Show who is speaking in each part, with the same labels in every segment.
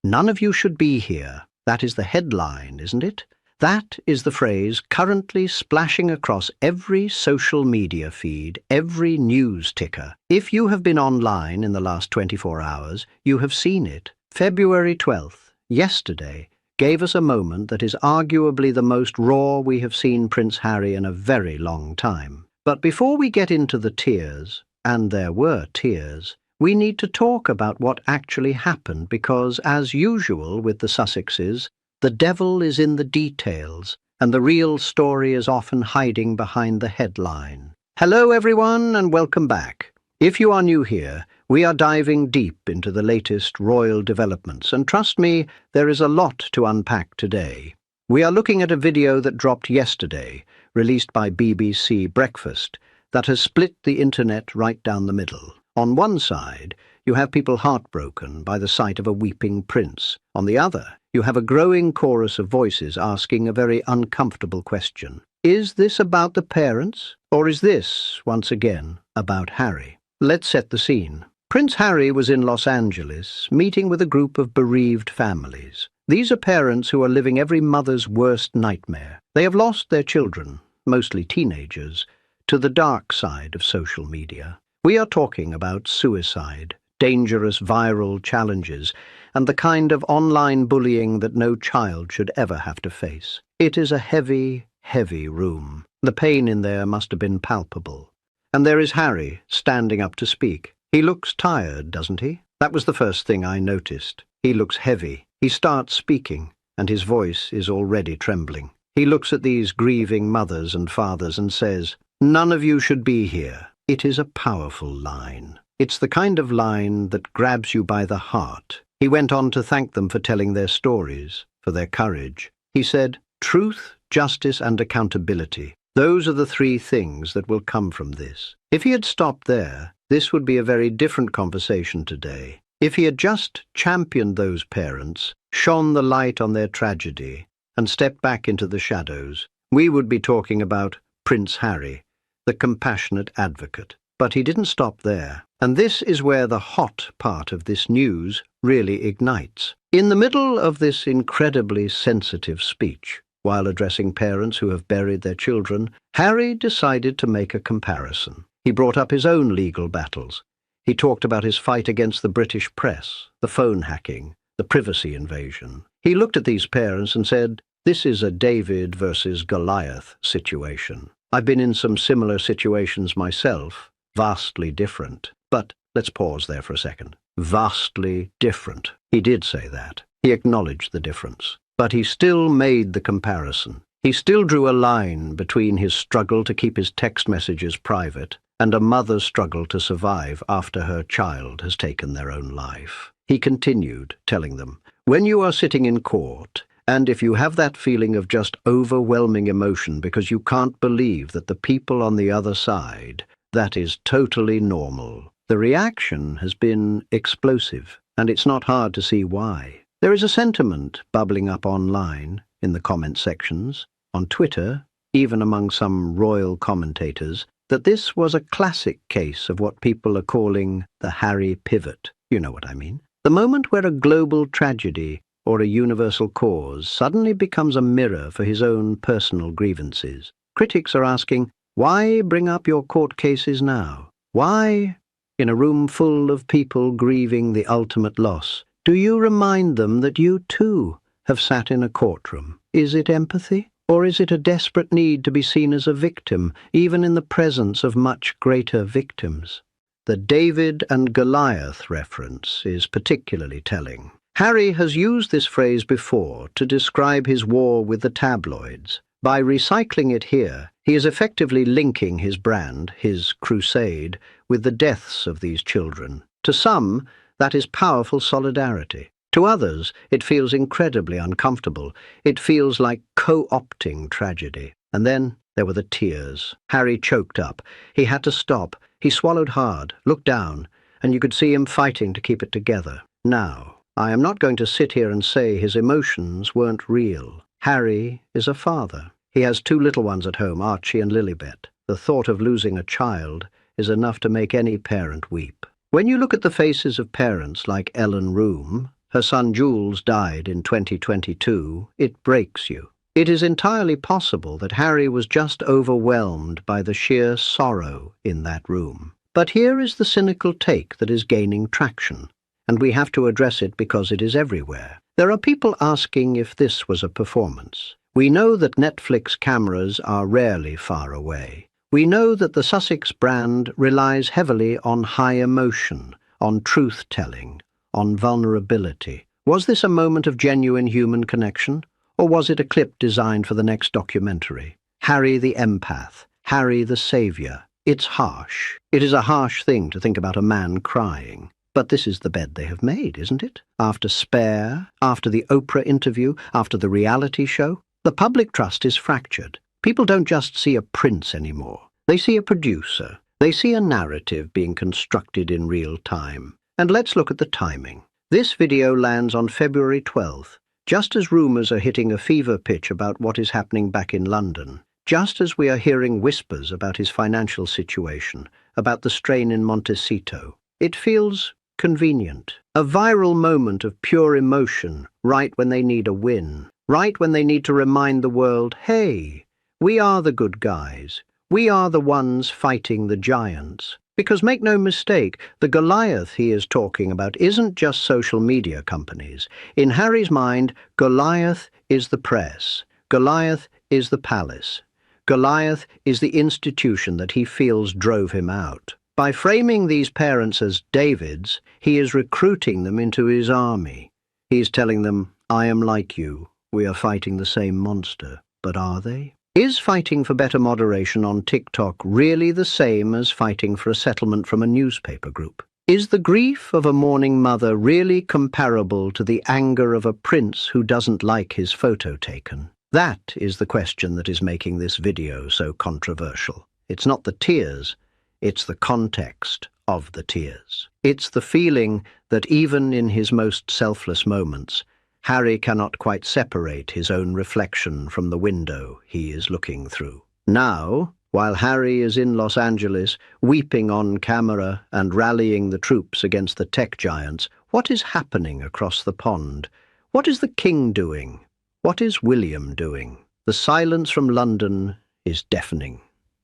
Speaker 1: None of you should be here. That is the headline, isn't it? That is the phrase currently splashing across every social media feed, every news ticker. If you have been online in the last 24 hours, you have seen it. February 12th, yesterday, gave us a moment that is arguably the most raw we have seen Prince Harry in a very long time. But before we get into the tears, and there were tears, we need to talk about what actually happened because, as usual with the Sussexes, the devil is in the details, and the real story is often hiding behind the headline. Hello everyone, and welcome back. If you are new here, we are diving deep into the latest royal developments, and trust me, there is a lot to unpack today. We are looking at a video that dropped yesterday, released by BBC Breakfast, that has split the internet right down the middle. On one side, you have people heartbroken by the sight of a weeping prince. On the other, you have a growing chorus of voices asking a very uncomfortable question. Is this about the parents, or is this, once again, about Harry? Let's set the scene. Prince Harry was in Los Angeles, meeting with a group of bereaved families. These are parents who are living every mother's worst nightmare. They have lost their children, mostly teenagers, to the dark side of social media. We are talking about suicide, dangerous viral challenges, and the kind of online bullying that no child should ever have to face. It is a heavy, heavy room. The pain in there must have been palpable. And there is Harry, standing up to speak. He looks tired, doesn't he? That was the first thing I noticed. He looks heavy. He starts speaking, and his voice is already trembling. He looks at these grieving mothers and fathers and says, "None of you should be here." It is a powerful line. It's the kind of line that grabs you by the heart. He went on to thank them for telling their stories, for their courage. He said, "Truth, justice, and accountability. Those are the three things that will come from this." If he had stopped there, this would be a very different conversation today. If he had just championed those parents, shone the light on their tragedy, and stepped back into the shadows, we would be talking about Prince Harry, the compassionate advocate. But he didn't stop there. And this is where the hot part of this news really ignites. In the middle of this incredibly sensitive speech, while addressing parents who have buried their children, Harry decided to make a comparison. He brought up his own legal battles. He talked about his fight against the British press, the phone hacking, the privacy invasion. He looked at these parents and said, "This is a David versus Goliath situation. I've been in some similar situations myself, vastly different." But let's pause there for a second. Vastly different. He did say that. He acknowledged the difference. But he still made the comparison. He still drew a line between his struggle to keep his text messages private and a mother's struggle to survive after her child has taken their own life. He continued, telling them, "When you are sitting in court, and if you have that feeling of just overwhelming emotion because you can't believe that the people on the other side, that is totally normal. The reaction has been explosive, and it's not hard to see why. There is a sentiment bubbling up online, in the comment sections, on Twitter, even among some royal commentators, that this was a classic case of what people are calling the Harry pivot. You know what I mean? The moment where a global tragedy or a universal cause suddenly becomes a mirror for his own personal grievances. Critics are asking, why bring up your court cases now? Why, in a room full of people grieving the ultimate loss, do you remind them that you too have sat in a courtroom? Is it empathy? Or is it a desperate need to be seen as a victim, even in the presence of much greater victims? The David and Goliath reference is particularly telling. Harry has used this phrase before to describe his war with the tabloids. By recycling it here, he is effectively linking his brand, his crusade, with the deaths of these children. To some, that is powerful solidarity. To others, it feels incredibly uncomfortable. It feels like co-opting tragedy. And then there were the tears. Harry choked up. He had to stop. He swallowed hard, looked down, and you could see him fighting to keep it together. Now, I am not going to sit here and say his emotions weren't real. Harry is a father. He has two little ones at home, Archie and Lilibet. The thought of losing a child is enough to make any parent weep. When you look at the faces of parents like Ellen Room, her son Jules died in 2022, it breaks you. It is entirely possible that Harry was just overwhelmed by the sheer sorrow in that room. But here is the cynical take that is gaining traction, and we have to address it because it is everywhere. There are people asking if this was a performance. We know that Netflix cameras are rarely far away. We know that the Sussex brand relies heavily on high emotion, on truth-telling, on vulnerability. Was this a moment of genuine human connection? Or was it a clip designed for the next documentary? Harry the empath, Harry the savior. It's harsh. It is a harsh thing to think about a man crying. But this is the bed they have made, isn't it? After Spare, after the Oprah interview, after the reality show, the public trust is fractured. People don't just see a prince anymore. They see a producer. They see a narrative being constructed in real time. And let's look at the timing. This video lands on February 12th. Just as rumours are hitting a fever pitch about what is happening back in London, just as we are hearing whispers about his financial situation, about the strain in Montecito, it feels convenient. A viral moment of pure emotion, right when they need a win, right when they need to remind the world, hey, we are the good guys. We are the ones fighting the giants. Because make no mistake, the Goliath he is talking about isn't just social media companies. In Harry's mind, Goliath is the press. Goliath is the palace. Goliath is the institution that he feels drove him out. By framing these parents as Davids, he is recruiting them into his army. He is telling them, I am like you. We are fighting the same monster. But are they? Is fighting for better moderation on TikTok really the same as fighting for a settlement from a newspaper group? Is the grief of a mourning mother really comparable to the anger of a prince who doesn't like his photo taken? That is the question that is making this video so controversial. It's not the tears, it's the context of the tears. It's the feeling that even in his most selfless moments, Harry cannot quite separate his own reflection from the window he is looking through. Now, while Harry is in Los Angeles, weeping on camera and rallying the troops against the tech giants, what is happening across the pond? What is the king doing? What is William doing? The silence from London is deafening,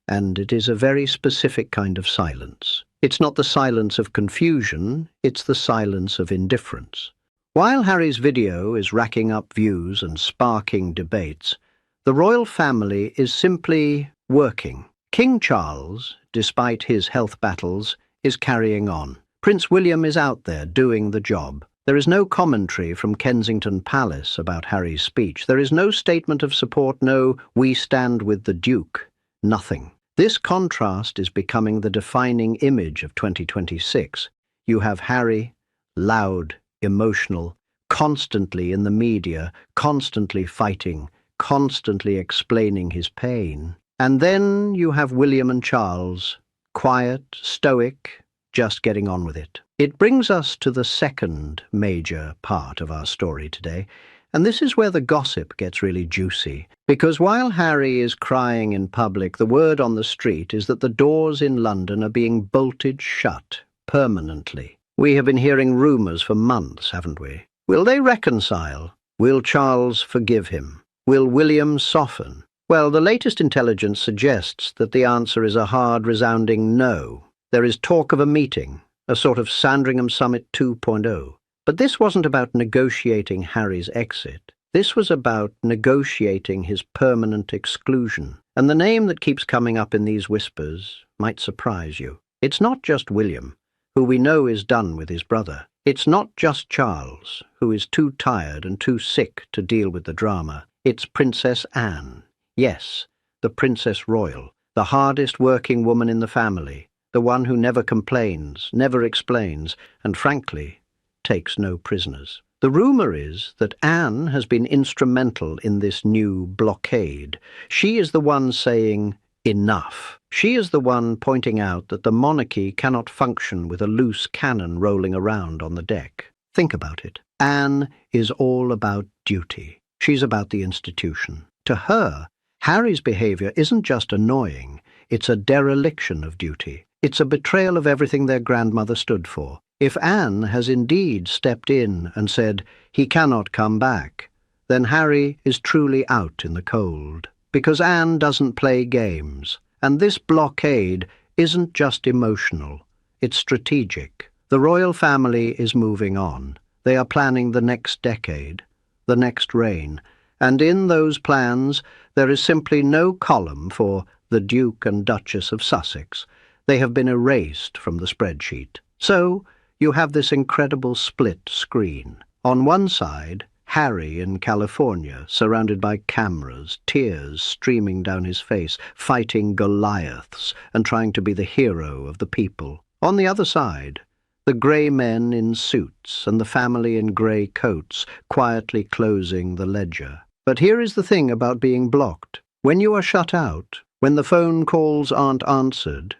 Speaker 1: and it is a very specific kind of silence. It's not the silence of confusion, it's the silence of indifference. While Harry's video is racking up views and sparking debates, the royal family is simply working. King Charles, despite his health battles, is carrying on. Prince William is out there doing the job. There is no commentary from Kensington Palace about Harry's speech. There is no statement of support, no "we stand with the Duke." Nothing. This contrast is becoming the defining image of 2026. You have Harry, loud, emotional, constantly in the media, constantly fighting, constantly explaining his pain. And then you have William and Charles, quiet, stoic, just getting on with it. It brings us to the second major part of our story today, and this is where the gossip gets really juicy. Because while Harry is crying in public, the word on the street is that the doors in London are being bolted shut permanently. We have been hearing rumours for months, haven't we? Will they reconcile? Will Charles forgive him? Will William soften? Well, the latest intelligence suggests that the answer is a hard, resounding no. There is talk of a meeting, a sort of Sandringham Summit 2.0. But this wasn't about negotiating Harry's exit. This was about negotiating his permanent exclusion. And the name that keeps coming up in these whispers might surprise you. It's not just William, who we know is done with his brother. It's not just Charles, who is too tired and too sick to deal with the drama. It's Princess Anne. Yes, the Princess Royal, the hardest working woman in the family, the one who never complains, never explains, and frankly, takes no prisoners. The rumour is that Anne has been instrumental in this new blockade. She is the one saying, enough. She is the one pointing out that the monarchy cannot function with a loose cannon rolling around on the deck. Think about it. Anne is all about duty. She's about the institution. To her, Harry's behaviour isn't just annoying, it's a dereliction of duty. It's a betrayal of everything their grandmother stood for. If Anne has indeed stepped in and said he cannot come back, then Harry is truly out in the cold, because Anne doesn't play games, and this blockade isn't just emotional, it's strategic. The royal family is moving on. They are planning the next decade, the next reign, and in those plans there is simply no column for the Duke and Duchess of Sussex. They have been erased from the spreadsheet. So you have this incredible split screen. On one side, Harry in California, surrounded by cameras, tears streaming down his face, fighting Goliaths and trying to be the hero of the people. On the other side, the grey men in suits and the family in grey coats quietly closing the ledger. But here is the thing about being blocked. When you are shut out, when the phone calls aren't answered,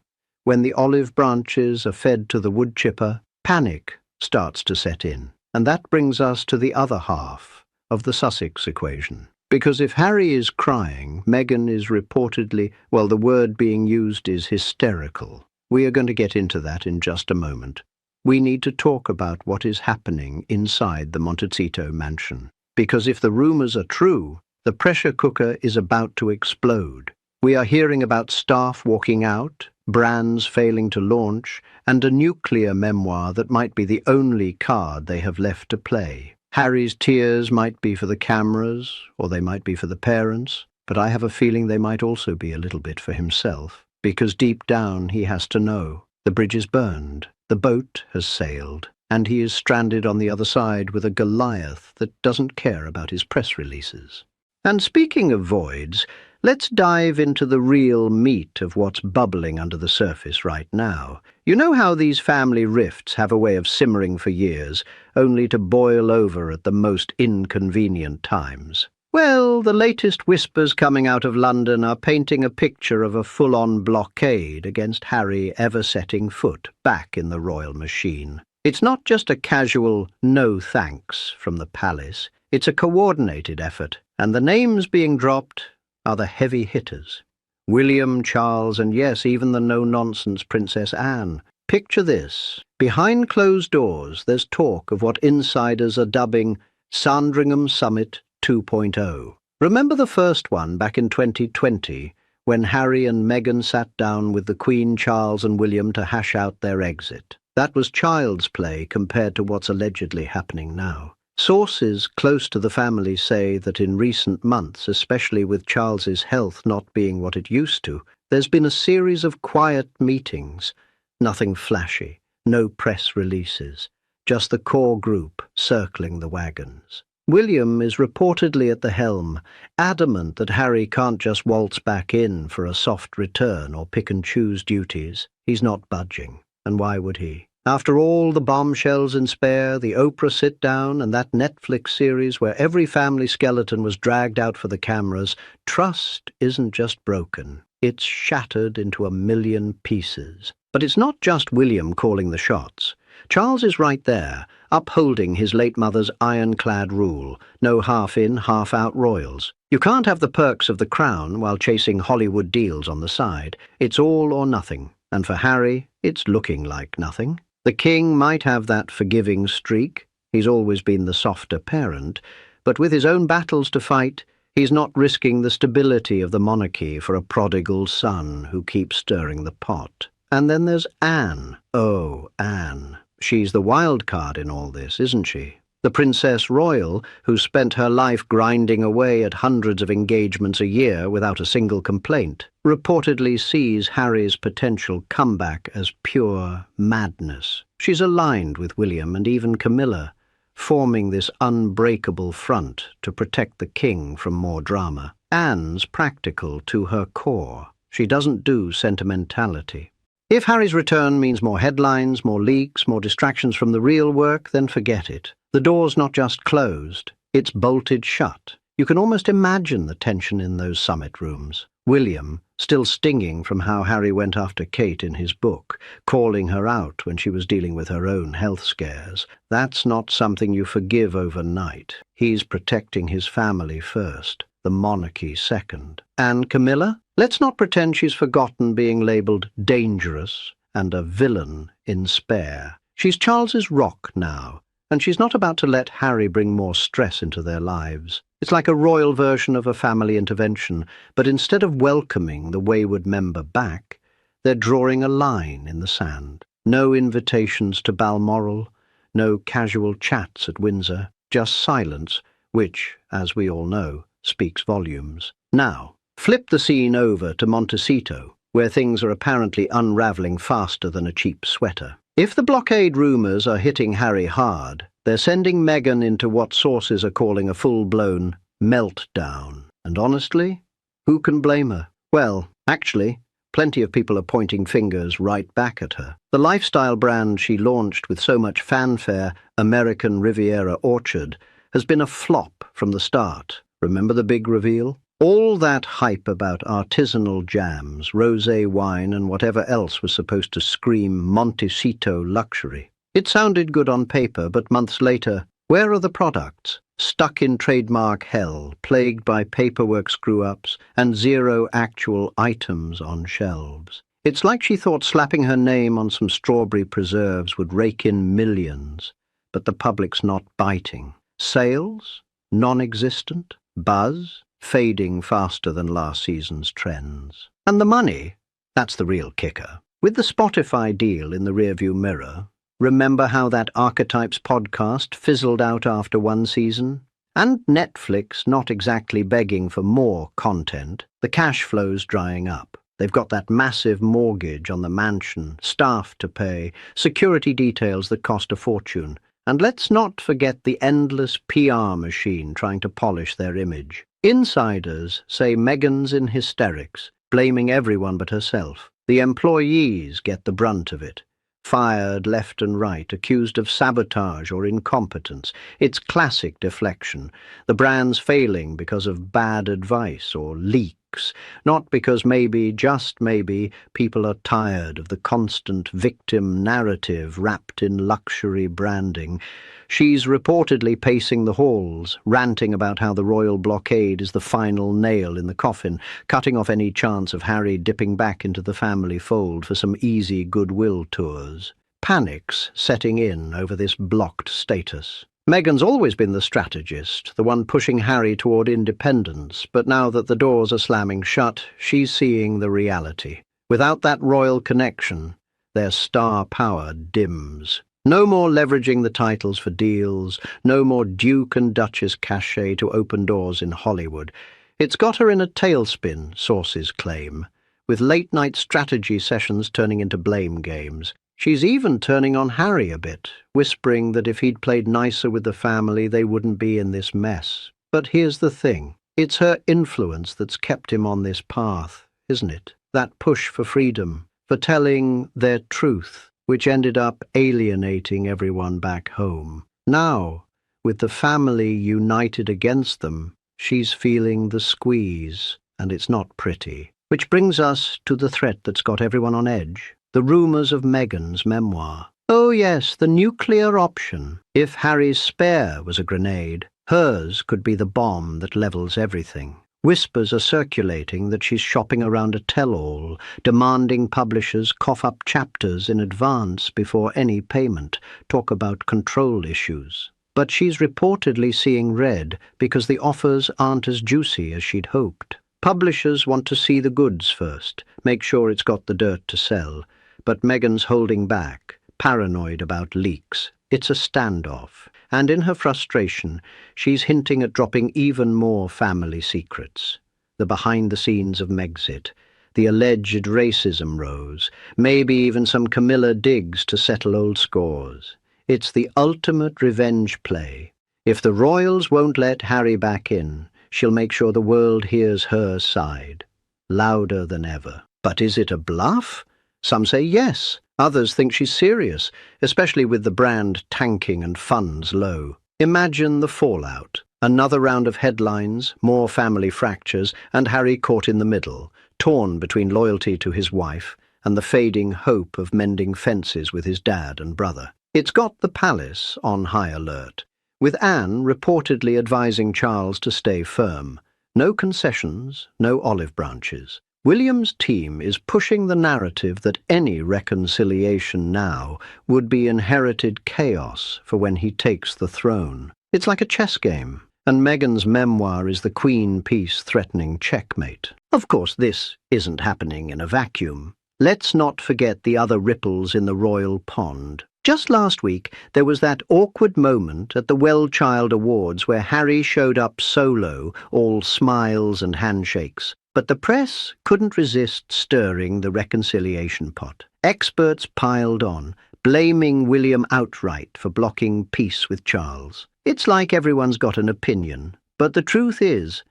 Speaker 1: when the olive branches are fed to the wood chipper, panic starts to set in. And that brings us to the other half of the Sussex equation. Because if Harry is crying, Meghan is reportedly, well, the word being used is hysterical. We are going to get into that in just a moment. We need to talk about what is happening inside the Montecito mansion. Because if the rumours are true, the pressure cooker is about to explode. We are hearing about staff walking out, brands failing to launch, and a nuclear memoir that might be the only card they have left to play. Harry's tears might be for the cameras, or they might be for the parents, but I have a feeling they might also be a little bit for himself, because deep down he has to know. The bridge is burned, the boat has sailed, and he is stranded on the other side with a Goliath that doesn't care about his press releases. And speaking of voids, let's dive into the real meat of what's bubbling under the surface right now. You know how these family rifts have a way of simmering for years, only to boil over at the most inconvenient times? Well, the latest whispers coming out of London are painting a picture of a full-on blockade against Harry ever setting foot back in the royal machine. It's not just a casual no thanks from the palace, it's a coordinated effort, and the names being dropped are the heavy hitters. William, Charles, and yes, even the no-nonsense Princess Anne. Picture this. Behind closed doors, there's talk of what insiders are dubbing Sandringham Summit 2.0. Remember the first one back in 2020, when Harry and Meghan sat down with the Queen, Charles, and William to hash out their exit? That was child's play compared to what's allegedly happening now. Sources close to the family say that in recent months, especially with Charles's health not being what it used to, there's been a series of quiet meetings. Nothing flashy, no press releases, just the core group circling the wagons. William is reportedly at the helm, adamant that Harry can't just waltz back in for a soft return or pick and choose duties. He's not budging, and why would he? After all the bombshells in Spare, the Oprah sit-down, and that Netflix series where every family skeleton was dragged out for the cameras, trust isn't just broken. It's shattered into a million pieces. But it's not just William calling the shots. Charles is right there, upholding his late mother's ironclad rule. No half-in, half-out royals. You can't have the perks of the crown while chasing Hollywood deals on the side. It's all or nothing. And for Harry, it's looking like nothing. The king might have that forgiving streak. He's always been the softer parent. But with his own battles to fight, he's not risking the stability of the monarchy for a prodigal son who keeps stirring the pot. And then there's Anne. Oh, Anne. She's the wild card in all this, isn't she? The Princess Royal, who spent her life grinding away at hundreds of engagements a year without a single complaint, reportedly sees Harry's potential comeback as pure madness. She's aligned with William and even Camilla, forming this unbreakable front to protect the king from more drama. Anne's practical to her core. She doesn't do sentimentality. If Harry's return means more headlines, more leaks, more distractions from the real work, then forget it. The door's not just closed, it's bolted shut. You can almost imagine the tension in those summit rooms. William, still stinging from how Harry went after Kate in his book, calling her out when she was dealing with her own health scares. That's not something you forgive overnight. He's protecting his family first, the monarchy second. And Camilla? Let's not pretend she's forgotten being labelled dangerous and a villain in Spare. She's Charles's rock now, and she's not about to let Harry bring more stress into their lives. It's like a royal version of a family intervention, but instead of welcoming the wayward member back, they're drawing a line in the sand. No invitations to Balmoral, no casual chats at Windsor, just silence, which, as we all know, speaks volumes. Now, flip the scene over to Montecito, where things are apparently unravelling faster than a cheap sweater. If the blockade rumours are hitting Harry hard, they're sending Meghan into what sources are calling a full-blown meltdown. And honestly, who can blame her? Well, actually, plenty of people are pointing fingers right back at her. The lifestyle brand she launched with so much fanfare, American Riviera Orchard, has been a flop from the start. Remember the big reveal? All that hype about artisanal jams, rosé wine, and whatever else was supposed to scream Montecito luxury. It sounded good on paper, but months later, where are the products? Stuck in trademark hell, plagued by paperwork screw-ups, and 0 actual items on shelves. It's like she thought slapping her name on some strawberry preserves would rake in millions, but the public's not biting. Sales? Non-existent? Buzz? Fading faster than last season's trends. And the money? That's the real kicker. With the Spotify deal in the rearview mirror, remember how that Archetypes podcast fizzled out after one season? And Netflix not exactly begging for more content, the cash flow's drying up. They've got that massive mortgage on the mansion, staff to pay, security details that cost a fortune. And let's not forget the endless PR machine trying to polish their image. Insiders say Meghan's in hysterics, blaming everyone but herself. The employees get the brunt of it. Fired left and right, accused of sabotage or incompetence. It's classic deflection. The brand's failing because of bad advice or leaks, not because maybe, just maybe, people are tired of the constant victim narrative wrapped in luxury branding. She's reportedly pacing the halls, ranting about how the royal blockade is the final nail in the coffin, cutting off any chance of Harry dipping back into the family fold for some easy goodwill tours. Panic's setting in over this blocked status. Meghan's always been the strategist, the one pushing Harry toward independence, but now that the doors are slamming shut, she's seeing the reality. Without that royal connection, their star power dims. No more leveraging the titles for deals, no more Duke and Duchess cachet to open doors in Hollywood. It's got her in a tailspin, sources claim, with late-night strategy sessions turning into blame games. She's even turning on Harry a bit, whispering that if he'd played nicer with the family, they wouldn't be in this mess. But here's the thing. It's her influence that's kept him on this path, isn't it? That push for freedom, for telling their truth, which ended up alienating everyone back home. Now, with the family united against them, she's feeling the squeeze, and it's not pretty. Which brings us to the threat that's got everyone on edge. The rumours of Meghan's memoir. Oh yes, the nuclear option. If Harry's spare was a grenade, hers could be the bomb that levels everything. Whispers are circulating that she's shopping around a tell-all, demanding publishers cough up chapters in advance before any payment, talk about control issues. But she's reportedly seeing red because the offers aren't as juicy as she'd hoped. Publishers want to see the goods first, make sure it's got the dirt to sell. But Meghan's holding back, paranoid about leaks. It's a standoff, and in her frustration, she's hinting at dropping even more family secrets. The behind-the-scenes of Megxit, the alleged racism rows, maybe even some Camilla digs to settle old scores. It's the ultimate revenge play. If the royals won't let Harry back in, she'll make sure the world hears her side, louder than ever. But is it a bluff? Some say yes. Others think she's serious, especially with the brand tanking and funds low. Imagine the fallout. Another round of headlines, more family fractures, and Harry caught in the middle, torn between loyalty to his wife and the fading hope of mending fences with his dad and brother. It's got the palace on high alert, with Anne reportedly advising Charles to stay firm. No concessions, no olive branches. William's team is pushing the narrative that any reconciliation now would be inherited chaos for when he takes the throne. It's like a chess game, and Meghan's memoir is the queen piece threatening checkmate. Of course, this isn't happening in a vacuum. Let's not forget the other ripples in the royal pond. Just last week, there was that awkward moment at the Well-Child Awards where Harry showed up solo, all smiles and handshakes. But the press couldn't resist stirring the reconciliation pot. Experts piled on, blaming William outright for blocking peace with Charles. It's like everyone's got an opinion, but the truth is,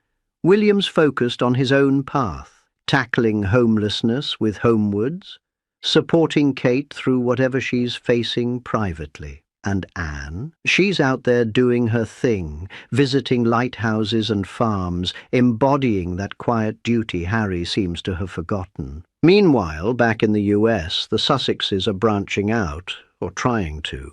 Speaker 1: William's focused on his own path, tackling homelessness with Homewards, supporting Kate through whatever she's facing privately. And Anne, she's out there doing her thing, visiting lighthouses and farms, embodying that quiet duty Harry seems to have forgotten. Meanwhile, back in the US, the Sussexes are branching out, or trying to.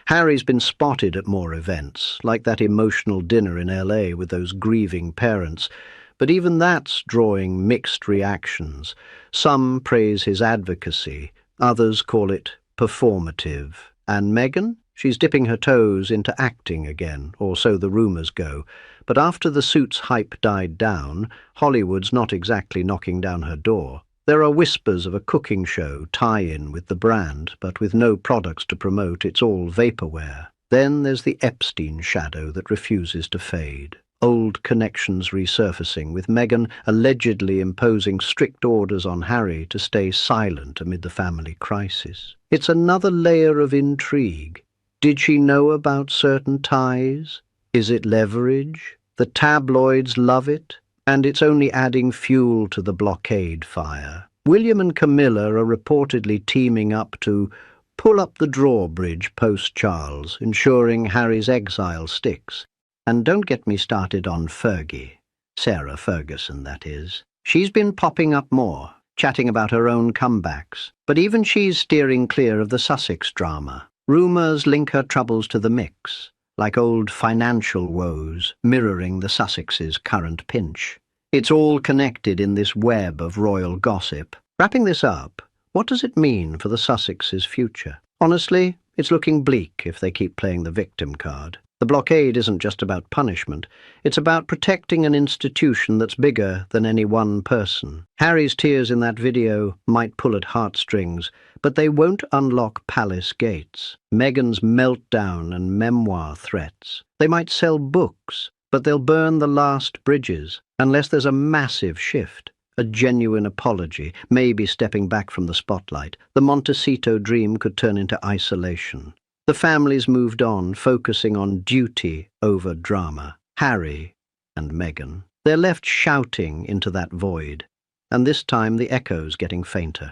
Speaker 1: Harry's been spotted at more events, like that emotional dinner in LA with those grieving parents, but even that's drawing mixed reactions. Some praise his advocacy, others call it performative. And Meghan? She's dipping her toes into acting again, or so the rumours go. But after the Suits hype died down, Hollywood's not exactly knocking down her door. There are whispers of a cooking show tie-in with the brand, but with no products to promote, it's all vaporware. Then there's the Epstein shadow that refuses to fade. Old connections resurfacing, with Meghan allegedly imposing strict orders on Harry to stay silent amid the family crisis. It's another layer of intrigue. Did she know about certain ties? Is it leverage? The tabloids love it, and it's only adding fuel to the blockade fire. William and Camilla are reportedly teaming up to pull up the drawbridge post-Charles, ensuring Harry's exile sticks. And don't get me started on Fergie. Sarah Ferguson, that is. She's been popping up more, chatting about her own comebacks. But even she's steering clear of the Sussex drama. Rumours link her troubles to the mix, like old financial woes mirroring the Sussexes' current pinch. It's all connected in this web of royal gossip. Wrapping this up, what does it mean for the Sussexes' future? Honestly, it's looking bleak if they keep playing the victim card. The blockade isn't just about punishment. It's about protecting an institution that's bigger than any one person. Harry's tears in that video might pull at heartstrings, but they won't unlock palace gates. Meghan's meltdown and memoir threats. They might sell books, but they'll burn the last bridges, unless there's a massive shift. A genuine apology, maybe stepping back from the spotlight. The Montecito dream could turn into isolation. The family's moved on, focusing on duty over drama. Harry and Meghan. They're left shouting into that void, and this time the echo's getting fainter.